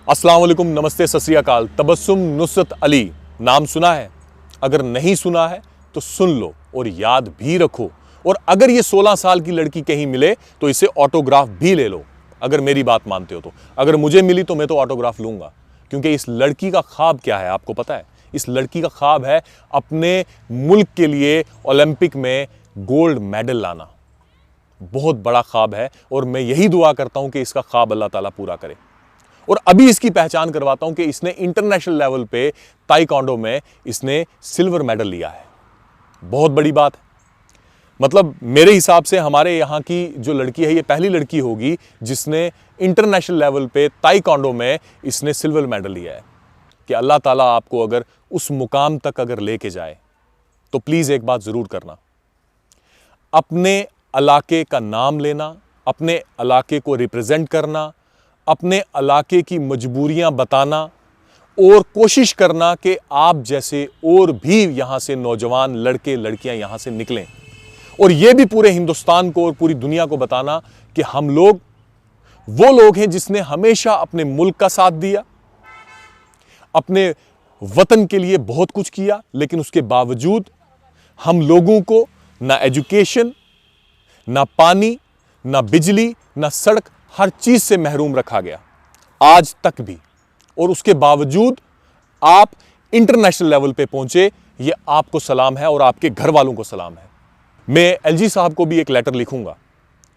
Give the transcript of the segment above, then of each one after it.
अस्सलाम वालेकुम, नमस्ते, सत श्री अकाल। तबस्सुम नुसरत अली नाम सुना है? अगर नहीं सुना है तो सुन लो और याद भी रखो। और अगर ये 16 साल की लड़की कहीं मिले तो इसे ऑटोग्राफ भी ले लो, अगर मेरी बात मानते हो तो। अगर मुझे मिली तो मैं तो ऑटोग्राफ लूंगा, क्योंकि इस लड़की का ख्वाब क्या है आपको पता है? इस लड़की का ख्वाब है अपने मुल्क के लिए ओलंपिक में गोल्ड मेडल लाना। बहुत बड़ा ख्वाब है और मैं यही दुआ करता हूं कि इसका ख्वाब अल्लाह ताला पूरा करे। और अभी इसकी पहचान करवाता हूं कि इसने इंटरनेशनल लेवल पे ताइक्वांडो में इसने सिल्वर मेडल लिया है। बहुत बड़ी बात है। मतलब मेरे हिसाब से हमारे यहां की जो लड़की है ये पहली लड़की होगी जिसने इंटरनेशनल लेवल पे ताइक्वांडो में इसने सिल्वर मेडल लिया है। कि अल्लाह ताला आपको अगर उस मुकाम तक अगर लेके जाए तो प्लीज एक बात जरूर करना, अपने इलाके का नाम लेना, अपने इलाके को रिप्रेजेंट करना, अपने इलाके की मजबूरियां बताना और कोशिश करना कि आप जैसे और भी यहां से नौजवान लड़के लड़कियां यहां से निकलें। और यह भी पूरे हिंदुस्तान को और पूरी दुनिया को बताना कि हम लोग वो लोग हैं जिसने हमेशा अपने मुल्क का साथ दिया, अपने वतन के लिए बहुत कुछ किया, लेकिन उसके बावजूद हम लोगों को ना एजुकेशन, ना पानी, ना बिजली, ना सड़क, हर चीज से महरूम रखा गया आज तक भी। और उसके बावजूद आप इंटरनेशनल लेवल पे पहुंचे, ये आपको सलाम है और आपके घर वालों को सलाम है। मैं एलजी साहब को भी एक लेटर लिखूंगा,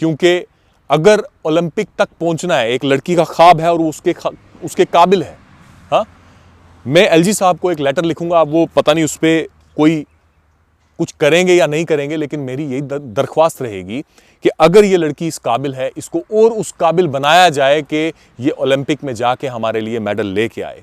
क्योंकि अगर ओलंपिक तक पहुंचना है, एक लड़की का ख्वाब है और उसके काबिल है। हाँ, मैं एलजी साहब को एक लेटर लिखूंगा। वो पता नहीं उस पर कोई कुछ करेंगे या नहीं करेंगे, लेकिन मेरी यही दरख्वास्त रहेगी कि अगर ये लड़की इस काबिल है, इसको और उस काबिल बनाया जाए कि ये ओलंपिक में जाके हमारे लिए मेडल लेके आए।